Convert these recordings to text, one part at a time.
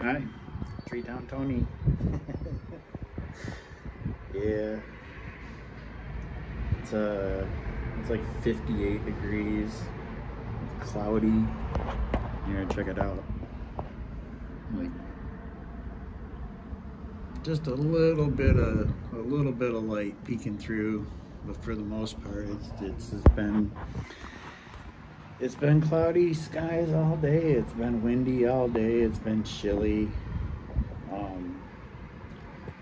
Hi, Tree Town Tony. Yeah, it's like 58 degrees, cloudy. Here, check it out. Like just a little bit of light peeking through, but for the most part, it's been cloudy skies all day. It's been windy all day. It's been chilly. Um,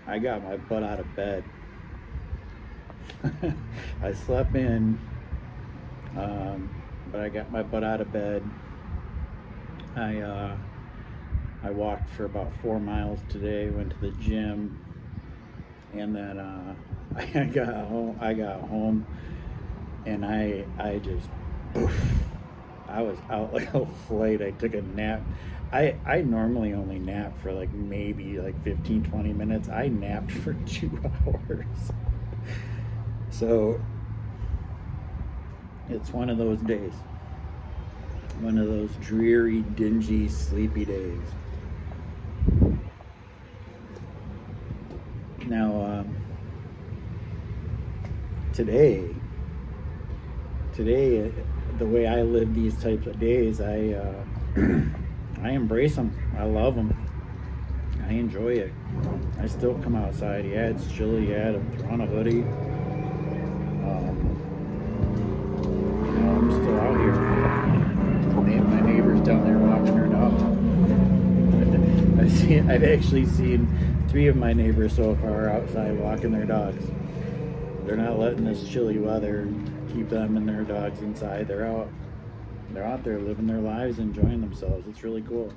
I got my butt out of bed. I slept in, but I got my butt out of bed. I walked for about 4 miles today. Went to the gym, and then I got home, and I just poof, I was out like a light. I took a nap. I normally only nap for like maybe like 15-20 minutes. I napped for 2 hours. So it's one of those days. One of those dreary, dingy, sleepy days. Now, today, the way I live these types of days, I embrace them. I love them. I enjoy it. I still come outside. Yeah, it's chilly. Yeah, I'm throwing a hoodie. I'm still out here. My neighbor's down there walking her dog. I've actually seen 3 of my neighbors so far outside walking their dogs. They're not letting this chilly weather keep them and their dogs inside. They're out there living their lives, enjoying themselves. It's really cool.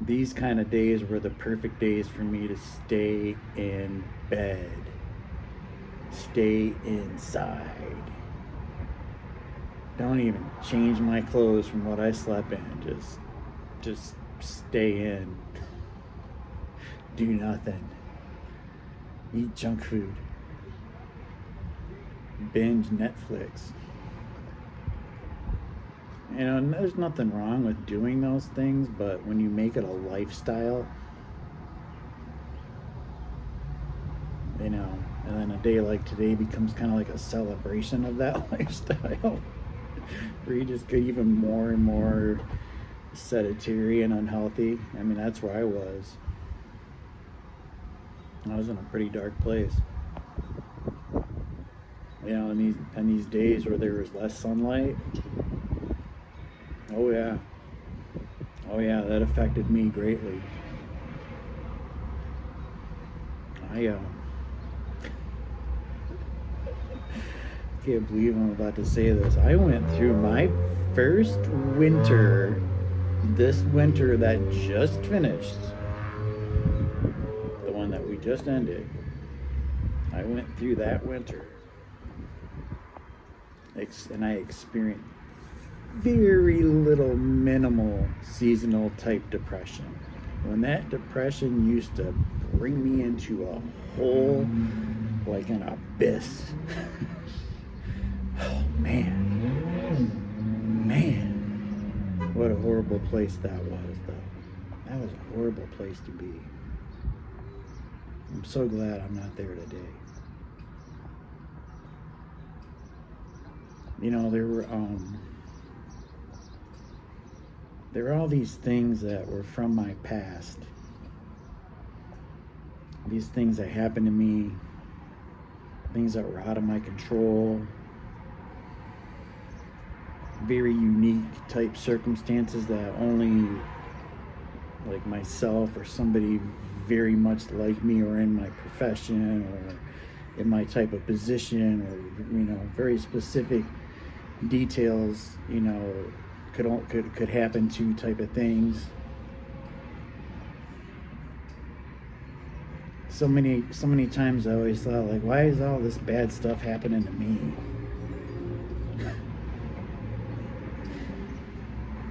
These kind of days were the perfect days for me to stay in bed, stay inside. Don't even change my clothes from what I slept in. Just stay in. Do nothing. Eat junk food. Binge Netflix. You know, and there's nothing wrong with doing those things, but when you make it a lifestyle, you know, and then a day like today becomes kind of like a celebration of that lifestyle, where you just get even more and more sedentary and unhealthy. I mean, that's where I was. I was in a pretty dark place. You know, in these days where there was less sunlight, oh yeah, that affected me greatly. I can't believe I'm about to say this. I went through my first winter, this winter that just finished, the one that we just ended. I went through that winter, and I experienced very little minimal seasonal type depression. When that depression used to bring me into a hole, like an abyss. Oh man, what a horrible place that was, though. That was a horrible place to be. I'm so glad I'm not there today. You know, there were all these things that were from my past. These things that happened to me, things that were out of my control, very unique type circumstances that only like myself or somebody very much like me or in my profession or in my type of position or, you know, very specific details, you know, could happen to type of things. So many times I always thought, like, why is all this bad stuff happening to me?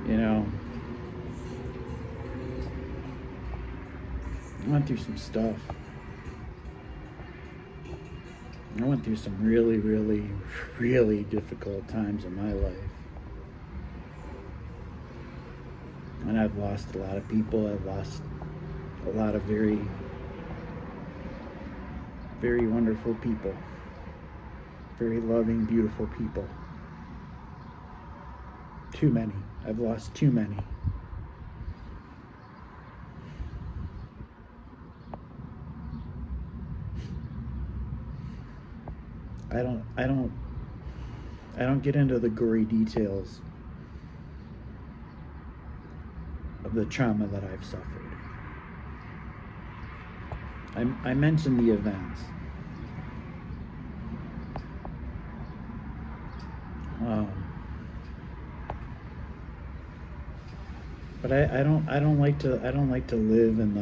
You know, I went through some stuff. I went through some really, really, really difficult times in my life. And I've lost a lot of people. I've lost a lot of very, very wonderful people. Very loving, beautiful people. Too many. I've lost too many. I don't get into the gory details of the trauma that I've suffered. I mentioned the events. But I don't like to live in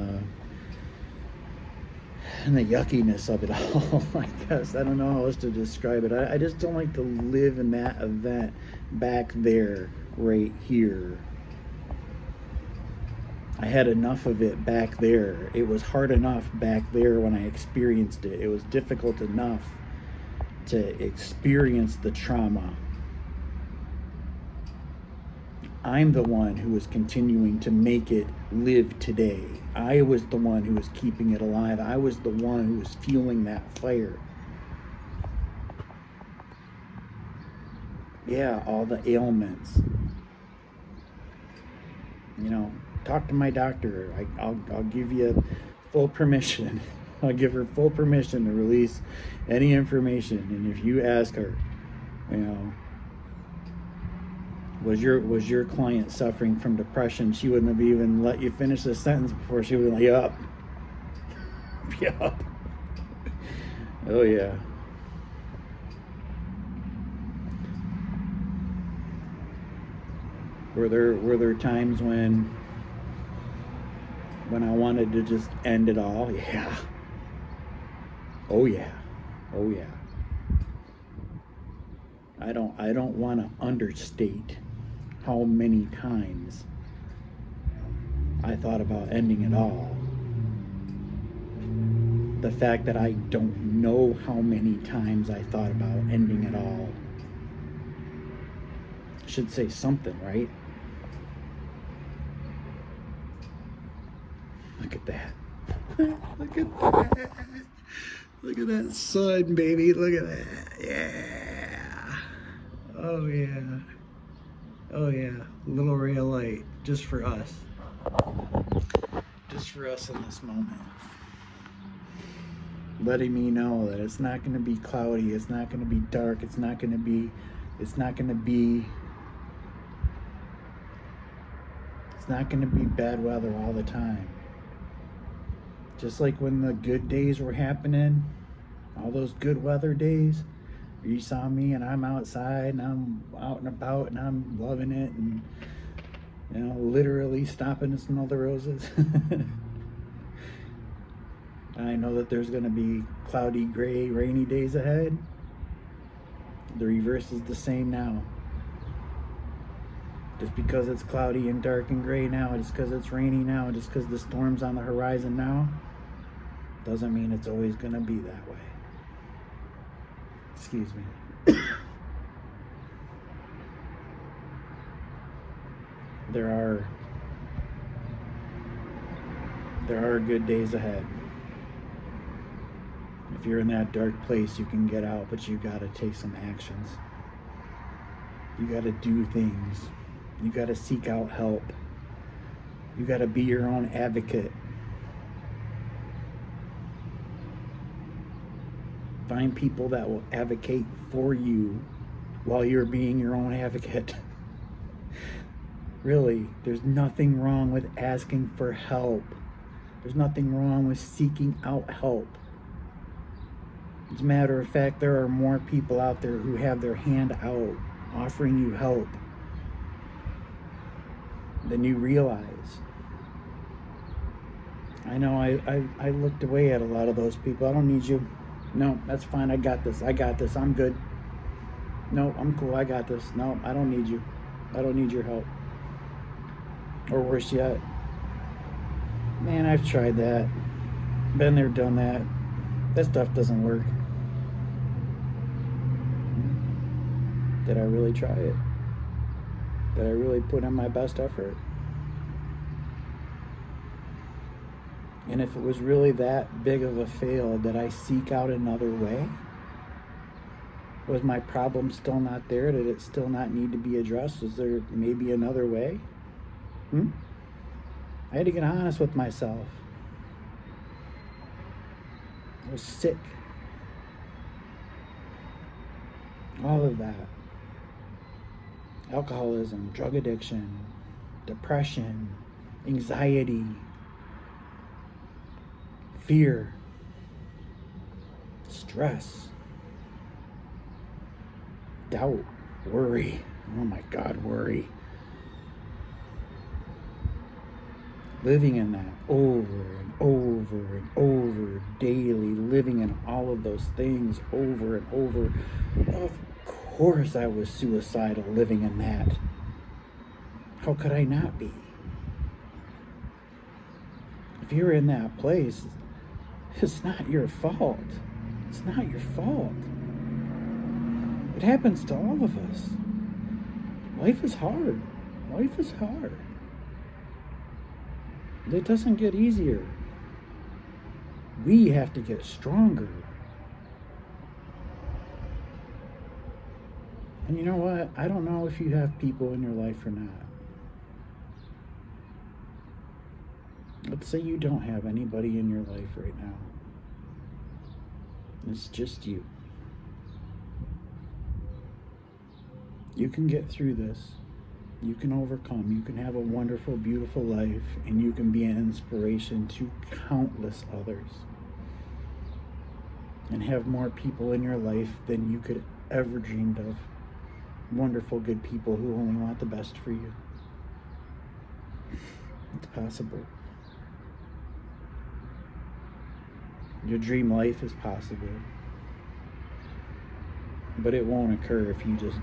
the yuckiness of it all. I guess I don't know how else to describe it. I just don't like to live in that event back there, right here. I had enough of it back there. It was hard enough back there when I experienced it. It was difficult enough to experience the trauma. I'm the one who was continuing to make it live today. I was the one who was keeping it alive. I was the one who was fueling that fire. Yeah, all the ailments. You know, talk to my doctor. I'll give you full permission. I'll give her full permission to release any information. And if you ask her, you know, was your client suffering from depression, she wouldn't have even let you finish the sentence before she would be like, yup. Yup. Oh yeah. Were there times when I wanted to just end it all? Yeah. Oh yeah. Oh yeah. I don't want to understate how many times I thought about ending it all. The fact that I don't know how many times I thought about ending it all should say something, right? Look at that. Look at that. Look at that sun, baby. Look at that. Yeah. Oh, yeah. Oh, yeah. Little ray of light. Just for us. Just for us in this moment. Letting me know that it's not going to be cloudy. It's not going to be dark. It's not going to be bad weather all the time. Just like when the good days were happening, all those good weather days, you saw me and I'm outside and I'm out and about and I'm loving it and, you know, literally stopping to smell the roses. I know that there's going to be cloudy, gray, rainy days ahead. The reverse is the same now. Just because it's cloudy and dark and gray now, just because it's rainy now, just because the storm's on the horizon now, doesn't mean it's always going to be that way. Excuse me. There are good days ahead. If you're in that dark place, you can get out, but you got to take some actions. You got to do things. You got to seek out help. You got to be your own advocate. Find people that will advocate for you while you're being your own advocate. Really, there's nothing wrong with asking for help. There's nothing wrong with seeking out help. As a matter of fact, there are more people out there who have their hand out offering you help than you realize. I know I looked away at a lot of those people. I don't need you. No, that's fine. I got this. I'm good. No, I'm cool. I got this. No, I don't need you. I don't need your help. Or worse yet, man, I've tried that. Been there, done that. That stuff doesn't work. Did I really try it? Did I really put in my best effort? And if it was really that big of a fail, did I seek out another way? Was my problem still not there? Did it still not need to be addressed? Was there maybe another way? I had to get honest with myself. I was sick. All of that. Alcoholism, drug addiction, depression, anxiety, fear, stress, doubt, worry. Oh my God, worry. Living in that over and over and over daily, living in all of those things over and over. Of course I was suicidal living in that. How could I not be? If you're in that place, it's not your fault. It's not your fault. It happens to all of us. Life is hard. Life is hard. It doesn't get easier. We have to get stronger. And you know what? I don't know if you have people in your life or not. Let's say you don't have anybody in your life right now. It's just you. You can get through this. You can overcome. You can have a wonderful, beautiful life, and you can be an inspiration to countless others. And have more people in your life than you could ever dreamed of. Wonderful, good people who only want the best for you. It's possible. Your dream life is possible. But it won't occur if you just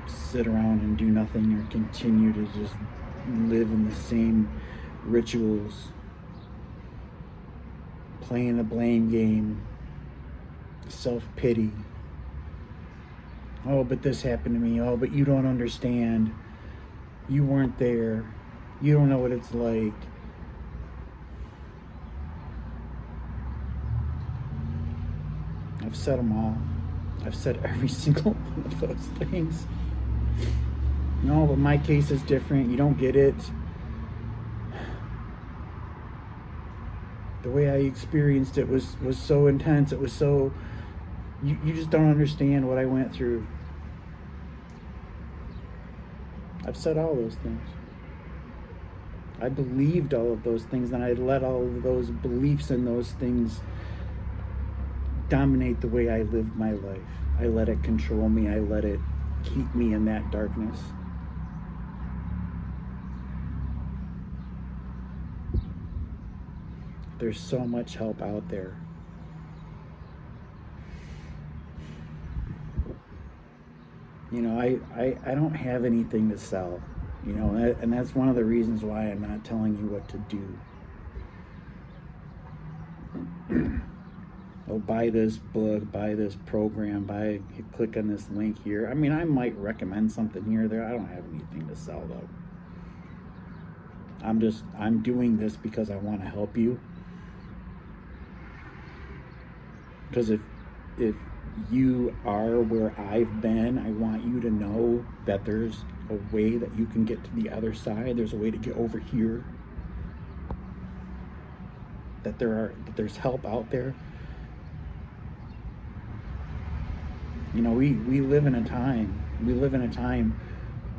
sit around and do nothing or continue to just live in the same rituals, playing the blame game, self-pity. Oh, but this happened to me. Oh, but you don't understand. You weren't there. You don't know what it's like. I've said them all. I've said every single one of those things. No, but my case is different. You don't get it. The way I experienced it was so intense. It was so... You just don't understand what I went through. I've said all those things. I believed all of those things, and I let all of those beliefs and those things dominate the way I lived my life. I let it control me. I let it keep me in that darkness. There's so much help out there. You know, I don't have anything to sell, you know, and that's one of the reasons why I'm not telling you what to do. Oh, buy this book, buy this program, click on this link here. I mean, I might recommend something here or there. I don't have anything to sell, though. I'm doing this because I want to help you. Because if you are where I've been, I want you to know that there's a way that you can get to the other side. There's a way to get over here. That there's help out there. You know, we live in a time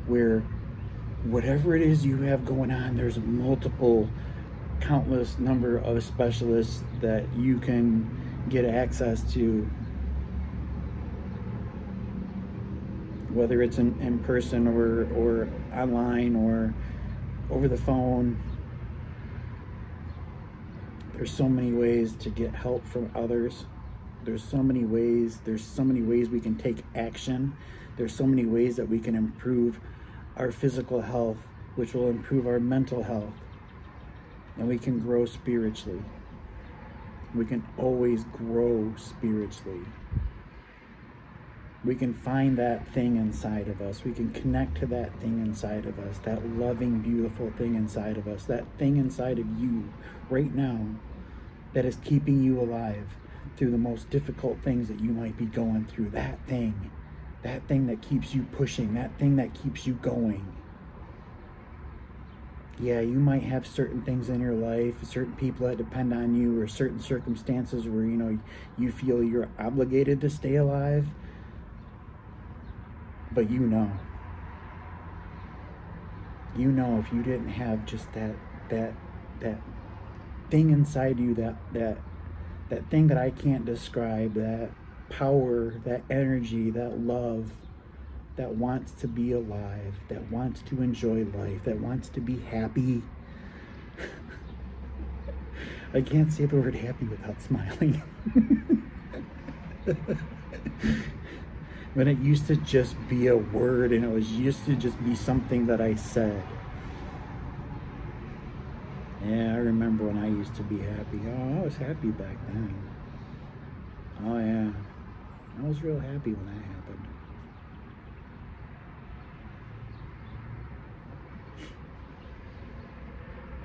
where whatever it is you have going on, there's countless number of specialists that you can get access to. Whether it's in person or online or over the phone. There's so many ways to get help from others. There's so many ways we can take action. There's so many ways that we can improve our physical health, which will improve our mental health. And we can grow spiritually. We can always grow spiritually. We can find that thing inside of us. We can connect to that thing inside of us, that loving, beautiful thing inside of us, that thing inside of you right now that is keeping you alive through the most difficult things that you might be going through. That thing that keeps you pushing, that thing that keeps you going. Yeah, you might have certain things in your life, certain people that depend on you, or certain circumstances where, you know, you feel you're obligated to stay alive. But you know if you didn't have just that thing inside you, that thing that I can't describe, that power, that energy, that love, that wants to be alive, that wants to enjoy life, that wants to be happy. I can't say the word happy without smiling. When it used to just be a word, and it was used to just be something that I said. Yeah, I remember when I used to be happy. Oh, I was happy back then. Oh yeah, I was real happy when that happened.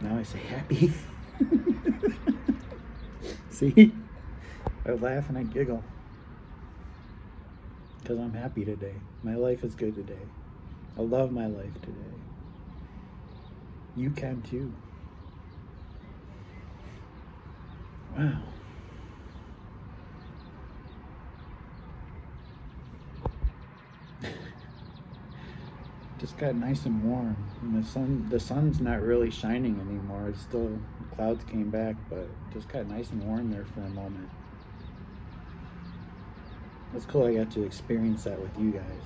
Now I say happy. See? I laugh and I giggle. Because I'm happy today. My life is good today. I love my life today. You can too. Wow. Just got nice and warm. And the sun's not really shining anymore. It's still, the clouds came back, but just got nice and warm there for a moment. It's cool I got to experience that with you guys.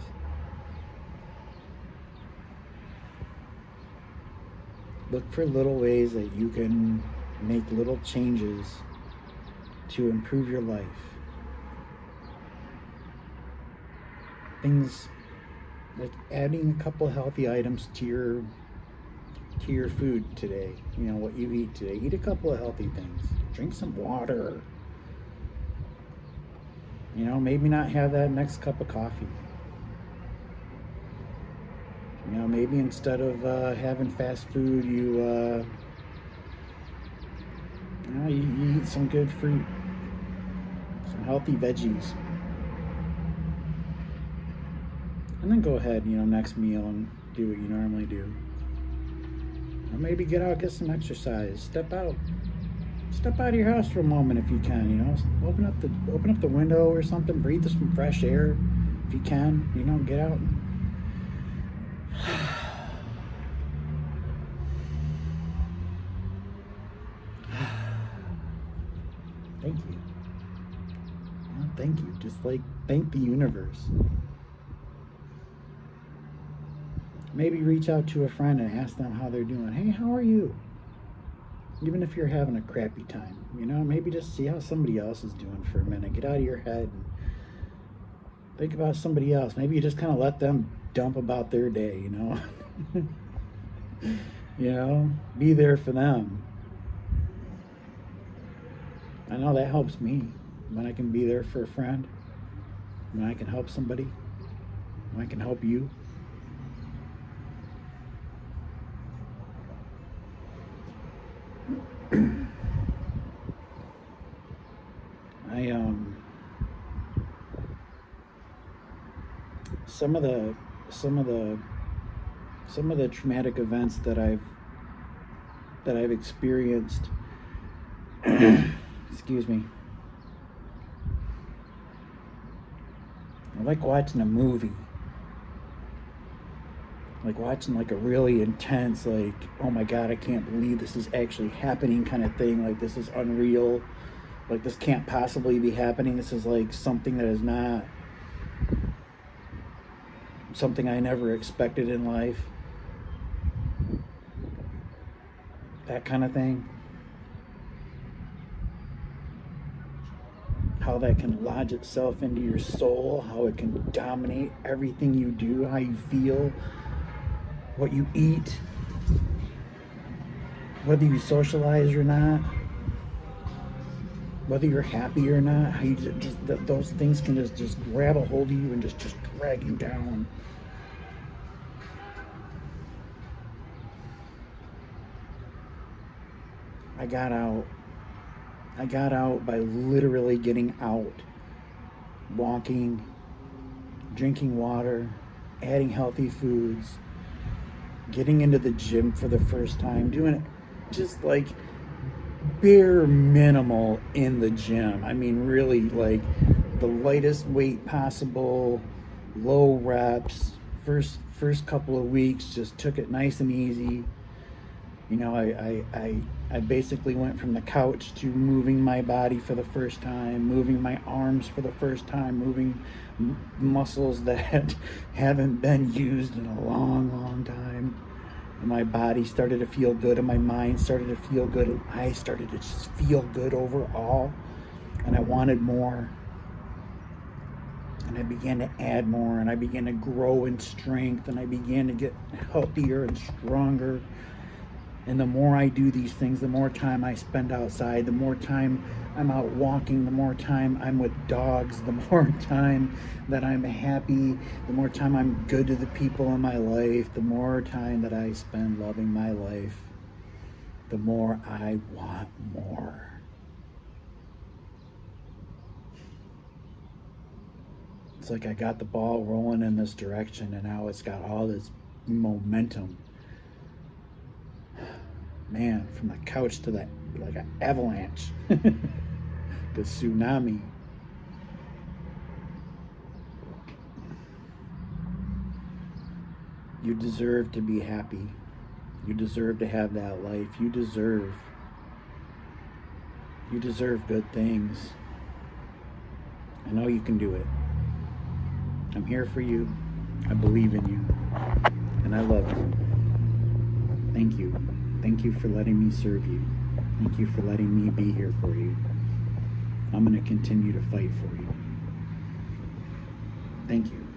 Look for little ways that you can make little changes to improve your life. Things like adding a couple healthy items to your food today. You know, what you eat today. Eat a couple of healthy things. Drink some water. You know, maybe not have that next cup of coffee. You know, maybe instead of having fast food, you eat some good fruit, some healthy veggies. And then go ahead, you know, next meal and do what you normally do. Or maybe get out, get some exercise, step out of your house for a moment if you can, you know, open up the window or something, breathe some fresh air if you can, you know, get out. Thank you. Well, thank you. Just like thank the universe. Maybe reach out to a friend and ask them how they're doing. Hey, how are you? Even if you're having a crappy time, you know, maybe just see how somebody else is doing for a minute. Get out of your head and think about somebody else. Maybe you just kind of let them dump about their day, you know. You know, be there for them. I know that helps me when I can be there for a friend, when I can help somebody, when I can help you. Some of the traumatic events that I've experienced. Excuse me. I like watching a movie. Like watching like a really intense, like, oh my God, I can't believe this is actually happening kind of thing. Like, this is unreal. Like, this can't possibly be happening. This is like something that is not something I never expected in life. That kind of thing. How that can lodge itself into your soul, how it can dominate everything you do, how you feel, what you eat, whether you socialize or not, whether you're happy or not, how you just those things can just grab a hold of you and just drag you down. I got out I got out by literally getting out, walking, drinking water, adding healthy foods, getting into the gym for the first time, doing it just like bare minimal in the gym. I mean, really like the lightest weight possible, low reps. First couple of weeks, just took it nice and easy. You know, I basically went from the couch to moving my body for the first time, moving my arms for the first time, moving muscles that haven't been used in a long time. And my body started to feel good, and my mind started to feel good, and I started to just feel good overall. And I wanted more. And I began to add more, and I began to grow in strength, and I began to get healthier and stronger. And the more I do these things, the more time I spend outside, the more time I'm out walking, the more time I'm with dogs, the more time that I'm happy, the more time I'm good to the people in my life, the more time that I spend loving my life, the more I want more. It's like I got the ball rolling in this direction, and now it's got all this momentum. Man, from the couch to the, like an avalanche, the tsunami. You deserve to be happy. You deserve to have that life. You deserve good things. I know you can do it. I'm here for you. I believe in you. And I love you. Thank you. Thank you for letting me serve you. Thank you for letting me be here for you. I'm going to continue to fight for you. Thank you.